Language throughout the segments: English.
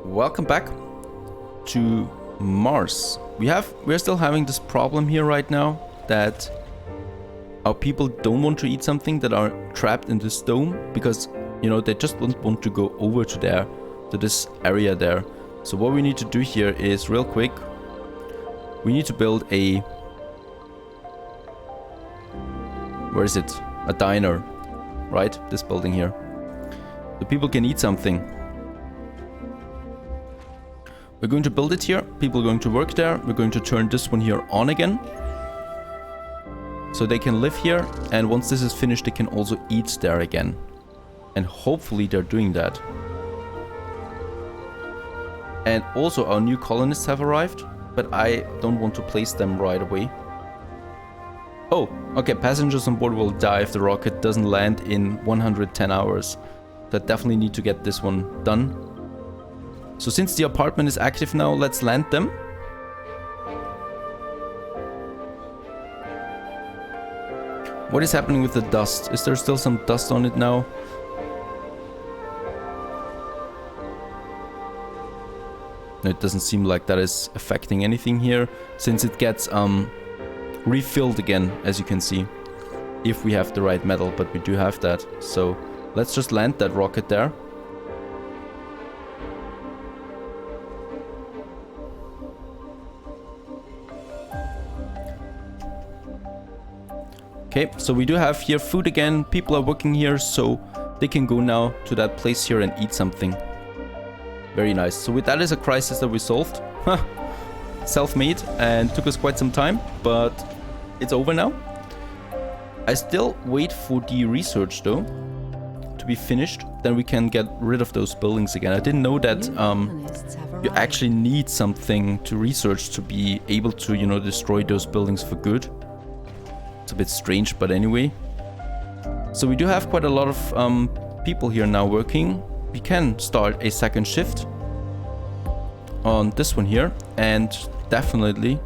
Welcome back to Mars. We're still having this problem here right now that our people don't want to eat something that are trapped in this dome because, you know, they just don't want to go over to this area there. So what we need to do here is real quick, we need to build where is it? A diner, right? This building here. The people can eat something. We're going to build it here. People are going to work there. We're going to turn this one here on again. So they can live here. And once this is finished, they can also eat there again. And hopefully they're doing that. And also our new colonists have arrived. But I don't want to place them right away. Oh, okay. Passengers on board will die if the rocket doesn't land in 110 hours. So I definitely need to get this one done. So since the apartment is active now, let's land them. What is happening with the dust? Is there still some dust on it now? No, it doesn't seem like that is affecting anything here, since it gets refilled again, as you can see, if we have the right metal, but we do have that. So let's just land that rocket there. Okay, so we do have here food again. People are working here, so they can go now to that place here and eat something. Very nice. So with that is a crisis that we solved. Self-made, and took us quite some time, but it's over now. I still wait for the research though to be finished. Then we can get rid of those buildings again. I didn't know that you actually need something to research to be able to, you know, destroy those buildings for good. A bit strange, but anyway. So we do have quite a lot of people here now working. We can start a second shift on this one here, and definitely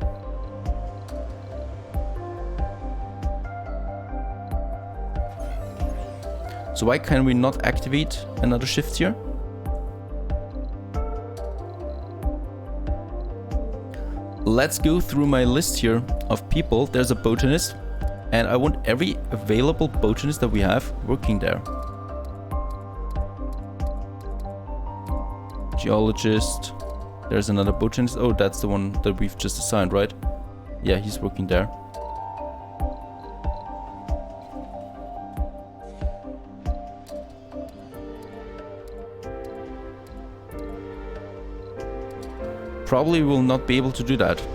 so why can we not activate another shift here? Let's go through my list here of people. There's a botanist. And I want every available botanist that we have working there. Geologist. There's another botanist. Oh, that's the one that we've just assigned, right? Yeah, he's working there. Probably will not be able to do that.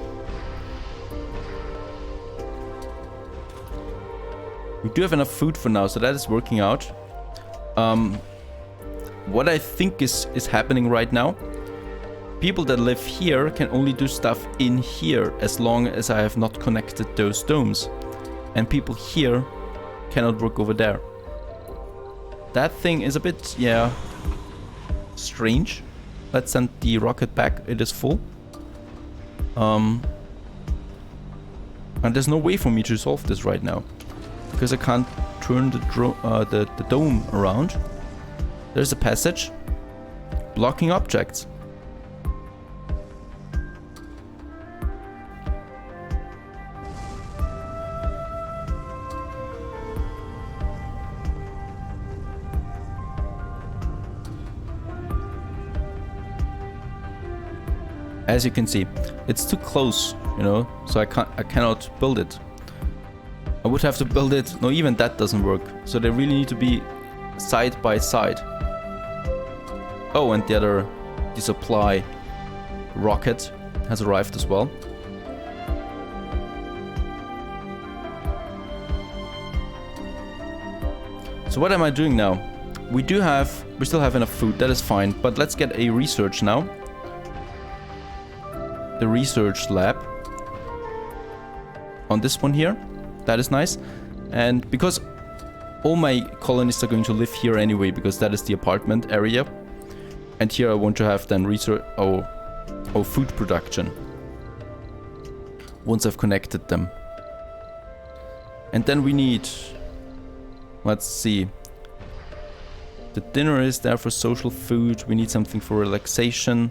We do have enough food for now, so that is working out. What I think is happening right now, people that live here can only do stuff in here as long as I have not connected those domes. And people here cannot work over there. That thing is a bit, yeah, strange. Let's send the rocket back, it is full. And there's no way for me to solve this right now, because I can't turn the dome around. There's a passage blocking objects. As you can see, it's too close, you know, so I cannot build it. I would have to build it. No, even that doesn't work. So they really need to be side by side. Oh, and the supply rocket has arrived as well. So what am I doing now? We still have enough food, that is fine. But let's get a research now. The research lab. On this one here. That is nice. And because all my colonists are going to live here anyway, because that is the apartment area. And here I want to have then research or food production. Once I've connected them. And then we need, let's see. The dinner is there for social food. We need something for relaxation.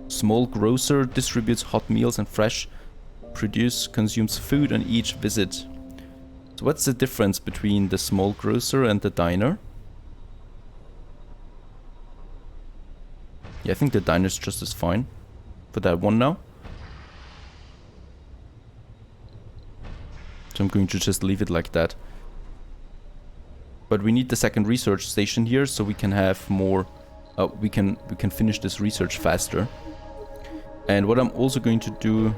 Small grocer distributes hot meals and fresh produce, consumes food on each visit. So what's the difference between the small grocer and the diner? Yeah, I think the diner's just as fine for that one now. So I'm going to just leave it like that. But we need the second research station here so we can have more... we can finish this research faster. And what I'm also going to do...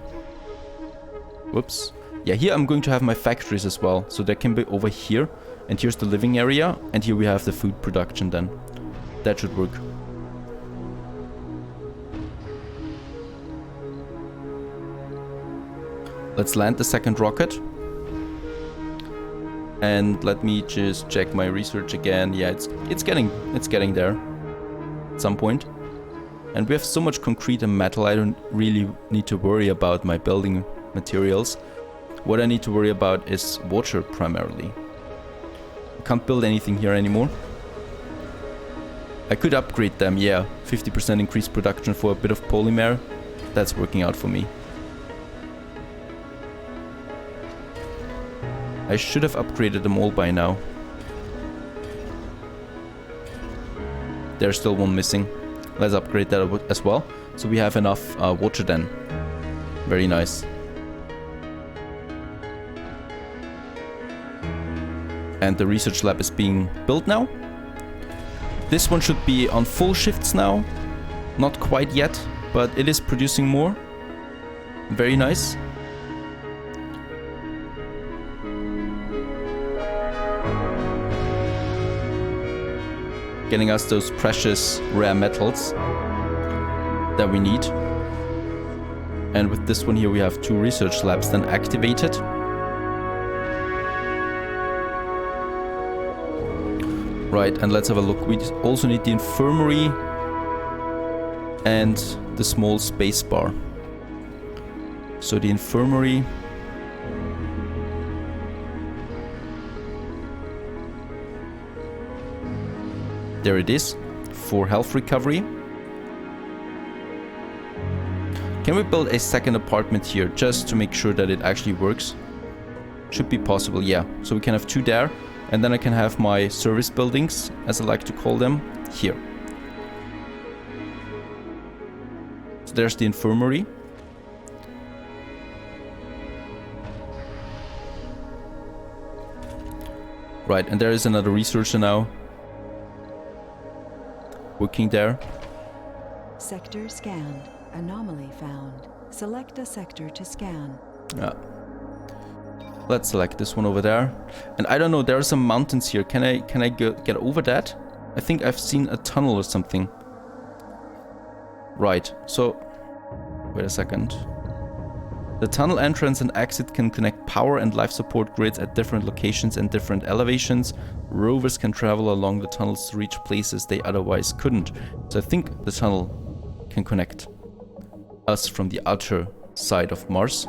Whoops. Yeah, here I'm going to have my factories as well. So they can be over here. And here's the living area. And here we have the food production then. That should work. Let's land the second rocket. And let me just check my research again. Yeah, it's getting there at some point. And we have so much concrete and metal, I don't really need to worry about my building materials. What I need to worry about is water primarily. I can't build anything here anymore. I could upgrade them, yeah. 50% increased production for a bit of polymer. That's working out for me. I should have upgraded them all by now. There's still one missing. Let's upgrade that as well. So we have enough water then. Very nice. And the research lab is being built now. This one should be on full shifts now. Not quite yet, but it is producing more. Very nice. Getting us those precious rare metals that we need. And with this one here we have 2 research labs then activated. Right, and let's have a look. We also need the infirmary and the small space bar. So the infirmary... There it is, for health recovery. Can we build a second apartment here just to make sure that it actually works? Should be possible, yeah. So we can have 2 there, and then I can have my service buildings, as I like to call them, here. So there's the infirmary. Right, and there is another researcher now. Working there. Sector scanned. Anomaly found. Select a sector to scan. Yeah. Let's select this one over there. And I don't know, there are some mountains here. Can I get over that? I think I've seen a tunnel or something. Right, so... Wait a second. The tunnel entrance and exit can connect power and life support grids at different locations and different elevations. Rovers can travel along the tunnels to reach places they otherwise couldn't. So I think the tunnel can connect us from the outer side of Mars.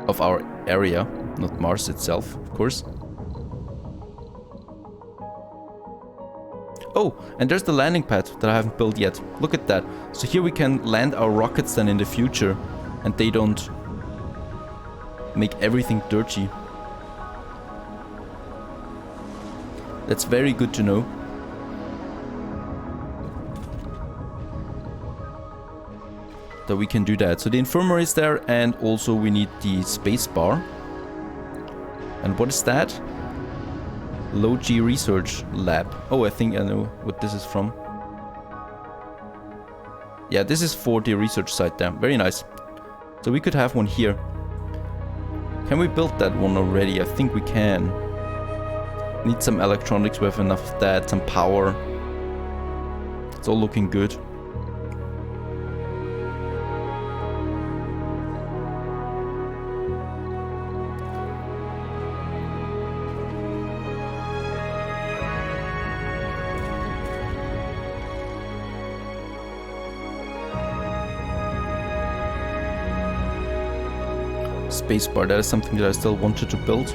Of our area, not Mars itself, of course. Oh, and there's the landing pad that I haven't built yet. Look at that. So here we can land our rockets then in the future, and they don't make everything dirty. That's very good to know. That we can do that. So the infirmary is there, and also we need the space bar. And what is that? Low G Research Lab. Oh, I think I know what this is from. Yeah, this is for the research site there. Very nice. So we could have one here. Can we build that one already? I think we can. Need some electronics. We have enough of that. Some power. It's all looking good. Spacebar, that is something that I still wanted to build.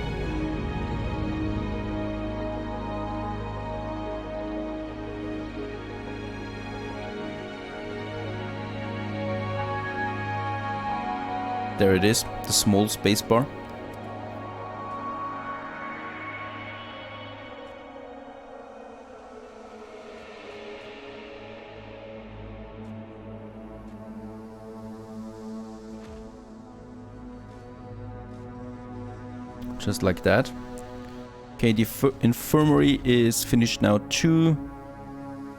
There it is, the small space bar. Just like that. Okay, the infirmary is finished now too.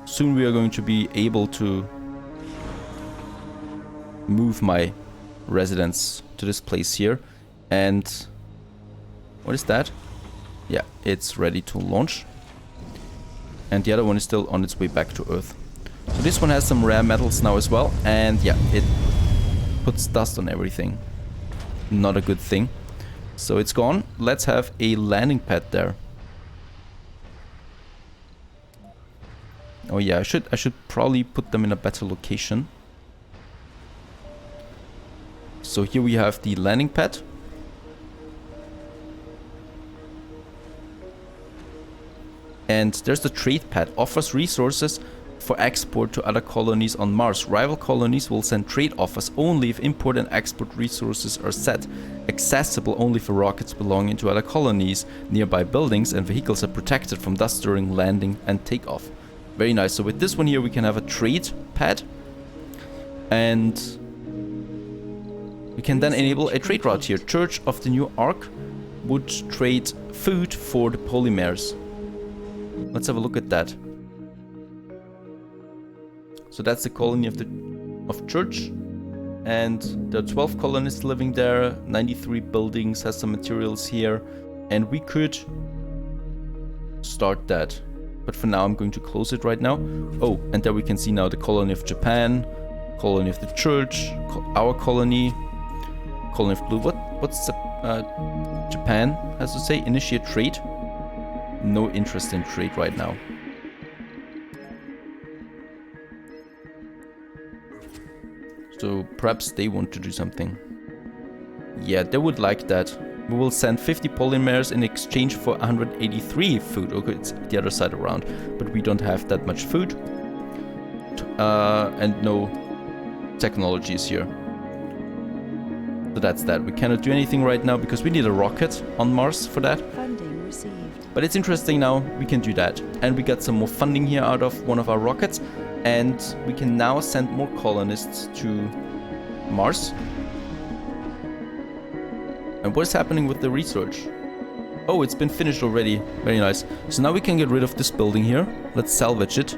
Soon we are going to be able to move my residence to this place here. And what is that? Yeah, it's ready to launch. And the other one is still on its way back to Earth. So this one has some rare metals now as well. And yeah, it puts dust on everything. Not a good thing. So it's gone. Let's have a landing pad there. Oh yeah, I should probably put them in a better location. So here we have the landing pad. And there's the trade pad. Offers resources for export to other colonies on Mars. Rival colonies will send trade offers only if import and export resources are set. Accessible only for rockets belonging to other colonies. Nearby buildings and vehicles are protected from dust during landing and takeoff. Very nice. So with this one here we can have a trade pad. And we can then enable a trade route here. Church of the New Ark would trade food for the polymers. Let's have a look at that. So that's the colony of Church, and there are 12 colonists living there, 93 buildings, has some materials here, and we could start that. But for now I'm going to close it right now. Oh, and there we can see now the colony of Japan, colony of the Church, our colony of Blue. What's Japan has to say? Initiate trade. No interest in trade right now. So perhaps they want to do something. Yeah, they would like that. We will send 50 polymers in exchange for 183 food. Okay, it's the other side around. But we don't have that much food. And no technologies here. So that's that. We cannot do anything right now because we need a rocket on Mars for that. Funding received. But it's interesting now, we can do that. And we got some more funding here out of one of our rockets. And we can now send more colonists to Mars. And what is happening with the research? Oh, it's been finished already. Very nice. So now we can get rid of this building here. Let's salvage it.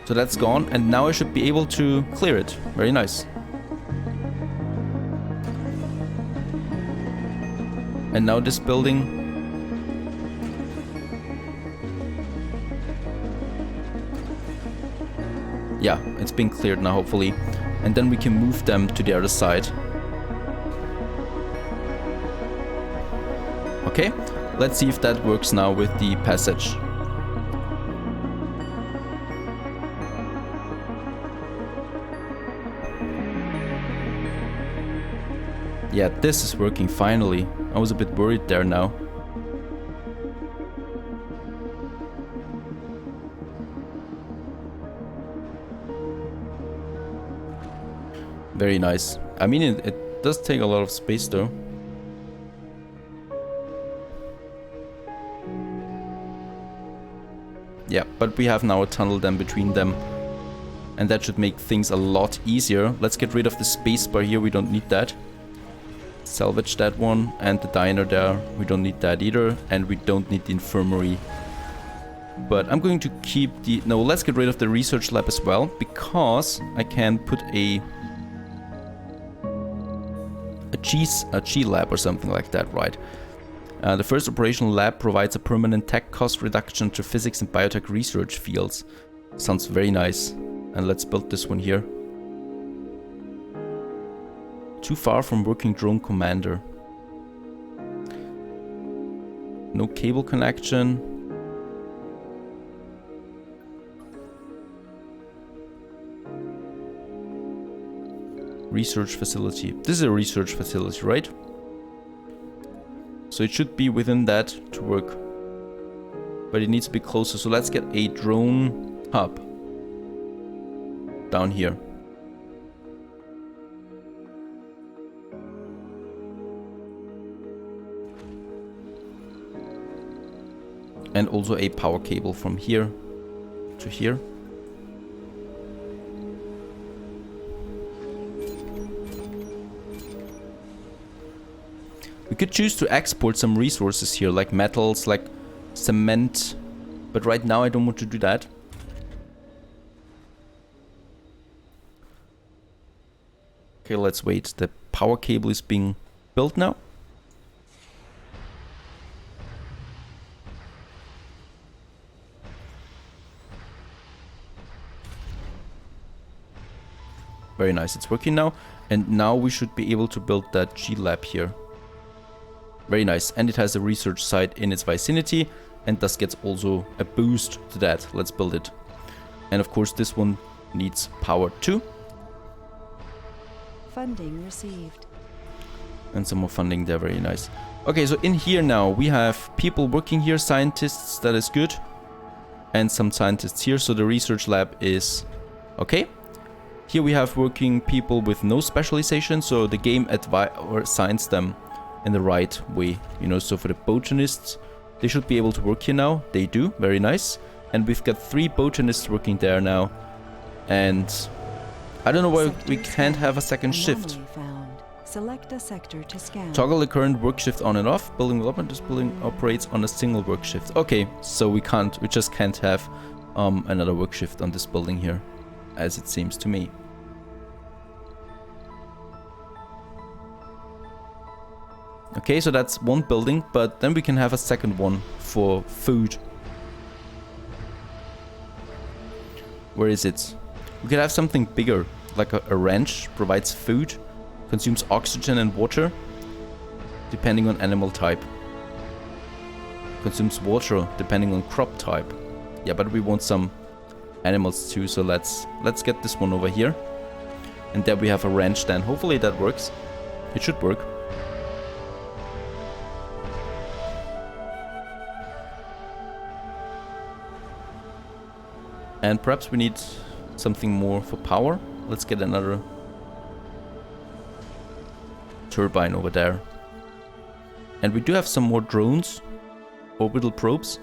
So that's gone. And now I should be able to clear it. Very nice. And now this building. Yeah, it's been cleared now, hopefully. And then we can move them to the other side. Okay, let's see if that works now with the passage. Yeah, this is working finally. I was a bit worried there now. Very nice. I mean, it does take a lot of space though. Yeah, but we have now a tunnel then between them. And that should make things a lot easier. Let's get rid of the space bar here, we don't need that. Salvage that one, and the diner there, we don't need that either, and we don't need the infirmary. But I'm going to keep the... No, let's get rid of the research lab as well, because I can put a G lab or something like that, right? The first operational lab provides a permanent tech cost reduction to physics and biotech research fields. Sounds very nice. And let's build this one here. Too far from working drone commander. No cable connection. Research facility. This is a research facility, right? So it should be within that to work. But it needs to be closer. So let's get a drone hub. Down here. And also a power cable from here to here. We could choose to export some resources here, like metals, like cement. But right now I don't want to do that. Okay, let's wait. The power cable is being built now. Very nice, it's working now. And now we should be able to build that G-Lab here. Very nice, and it has a research site in its vicinity, and thus gets also a boost to that. Let's build it. And of course this one needs power too. Funding received. And some more funding there, very nice. Okay, so in here now we have people working here, scientists, that is good. And some scientists here, so the research lab is okay. Here we have working people with no specialization, so the game assigns them in the right way. You know, so for the botanists, they should be able to work here now. They do, very nice. And we've got 3 botanists working there now. And I don't know why we can't have a second shift. Found. Select a sector to scan. Toggle the current work shift on and off. Building development. This building operates on a single work shift. Okay, so we just can't have another work shift on this building here, as it seems to me. Okay, so that's one building, but then we can have a second one for food. Where is it? We could have something bigger, like a ranch, provides food, consumes oxygen and water, depending on animal type. Consumes water, depending on crop type. Yeah, but we want some animals too, so let's get this one over here. And there we have a ranch then. Hopefully that works. It should work. And perhaps we need something more for power. Let's get another turbine over there. And we do have some more drones, orbital probes.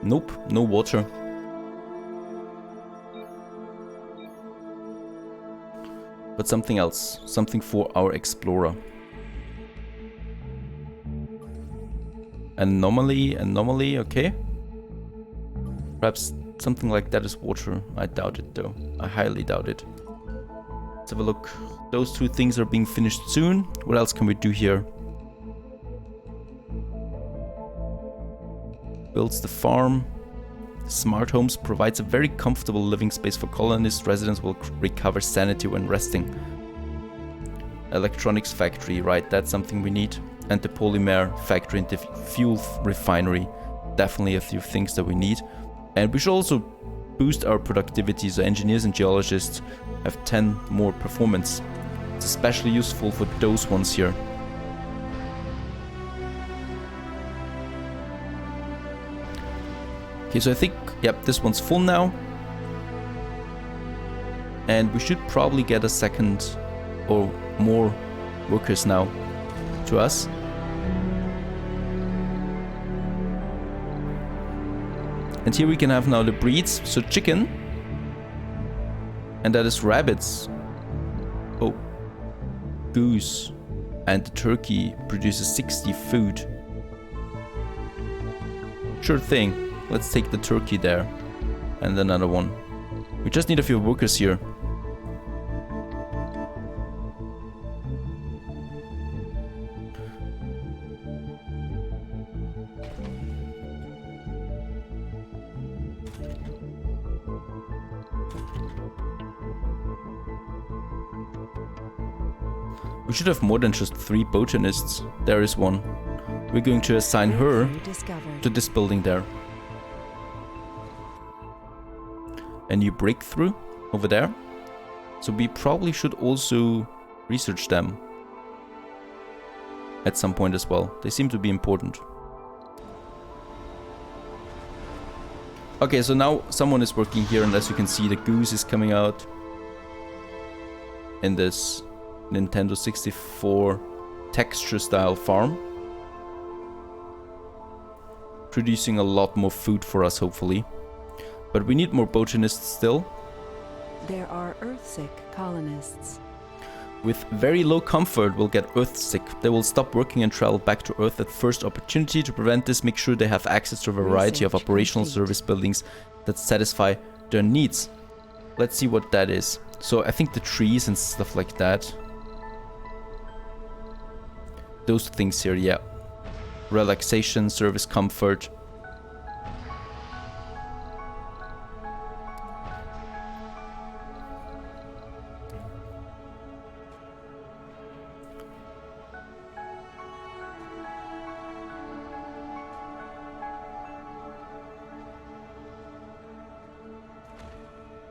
Nope, no water. But something else, something for our explorer. Anomaly, okay. Perhaps something like that is water. I doubt it though. I highly doubt it. Let's have a look. Those 2 things are being finished soon. What else can we do here? Builds the farm. Smart homes provides a very comfortable living space for colonists. Residents will recover sanity when resting. Electronics factory, right, that's something we need. And the polymer factory and the fuel refinery. Definitely a few things that we need. And we should also boost our productivity, so engineers and geologists have 10 more performance. It's especially useful for those ones here. Okay, so I think, yep, this one's full now. And we should probably get a second or more workers now to us. And here we can have now the breeds, so chicken, and that is rabbits. Oh, goose, and the turkey produces 60 food. Sure thing, let's take the turkey there, and another one. We just need a few workers here. We should have more than just 3 botanists. There is one. We're going to assign her to this building there. A new breakthrough over there. So we probably should also research them at some point as well. They seem to be important. Okay, so now someone is working here, and as you can see, the goose is coming out in this Nintendo 64 texture style farm. Producing a lot more food for us, hopefully. But we need more botanists still. There are Earth-sick colonists. With very low comfort, will get Earth-sick. They will stop working and travel back to Earth at first opportunity. To prevent this, make sure they have access to a variety of operational service buildings that satisfy their needs. Let's see what that is. So I think the trees and stuff like that. Those things here, yeah. Relaxation, service comfort.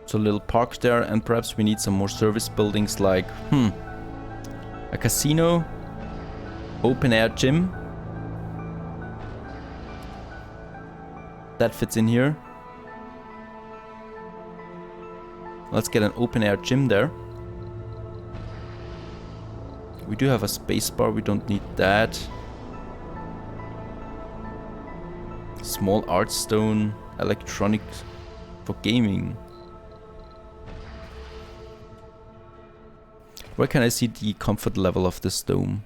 So a little park there, and perhaps we need some more service buildings like, a casino, open air gym. That fits in here. Let's get an open air gym there. We do have a space bar, we don't need that. Small art stone, electronics for gaming. Where can I see the comfort level of this dome?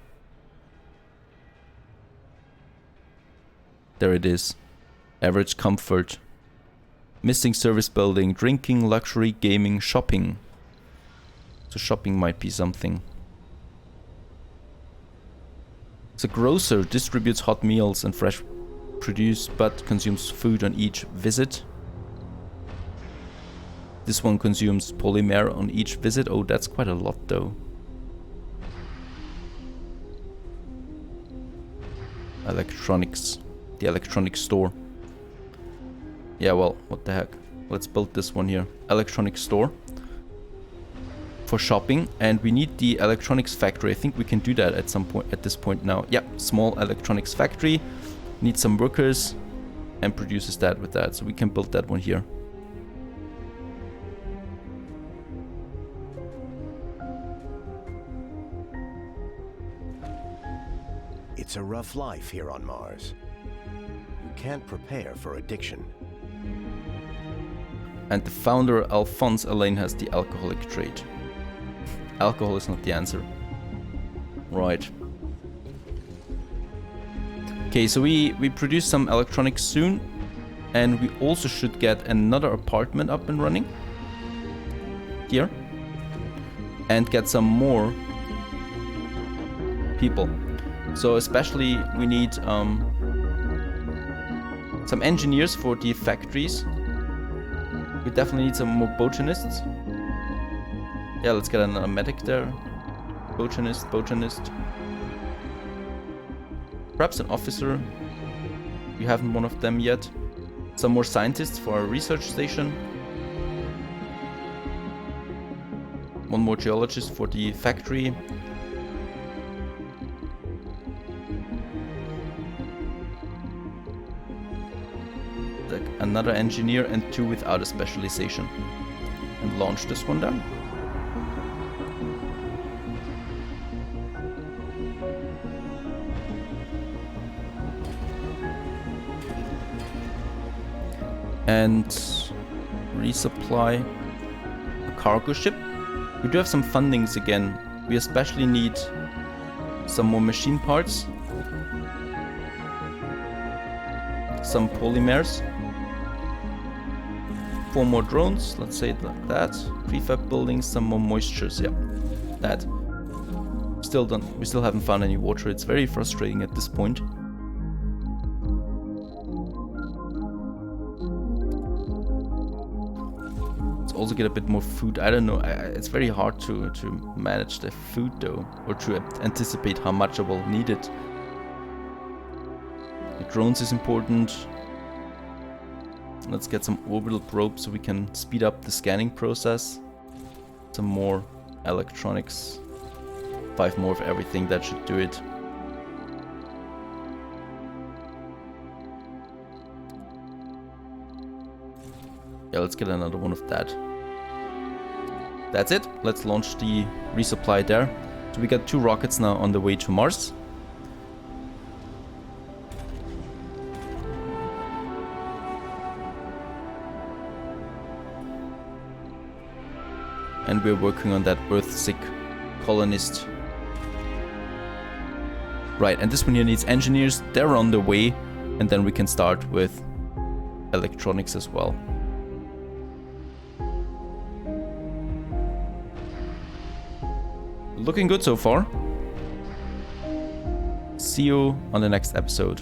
There it is. Average comfort. Missing service building, drinking, luxury, gaming, shopping. So shopping might be something. The grocer distributes hot meals and fresh produce, but consumes food on each visit. This one consumes polymer on each visit. Oh, that's quite a lot though. Electronics. The electronics store. Yeah, well, what the heck. Let's build this one here. Electronics store. For shopping. And we need the electronics factory. I think we can do that at some point, at this point now. Yeah, small electronics factory. Need some workers. And produces that with that. So we can build that one here. It's a rough life here on Mars. You can't prepare for addiction. And the founder, Alphonse Elaine, has the alcoholic trait. Alcohol is not the answer. Right. Okay, so we produce some electronics soon. And we also should get another apartment up and running. Here. And get some more people. So especially we need some engineers for the factories. We definitely need some more botanists. Yeah, let's get another medic there. Botanist. Perhaps an officer. We haven't one of them yet. Some more scientists for our research station. One more geologist for the factory. Another engineer and 2 without a specialization. And launch this one down. And resupply a cargo ship. We do have some fundings again. We especially need some more machine parts. Some polymers. 4 more drones, let's say it like that. Prefab buildings, some more moistures, yeah. That. We still haven't found any water. It's very frustrating at this point. Let's also get a bit more food. I don't know. It's very hard to manage the food though, or to anticipate how much I will need it. The drones is important. Let's get some orbital probes so we can speed up the scanning process. Some more electronics. 5 more of everything, that should do it. let's get another one of that. That's it. Let's launch the resupply there. So we got 2 rockets now on the way to Mars. And we're working on that Earth-sick colonist. Right, and this one here needs engineers. They're on the way. And then we can start with electronics as well. Looking good so far. See you on the next episode.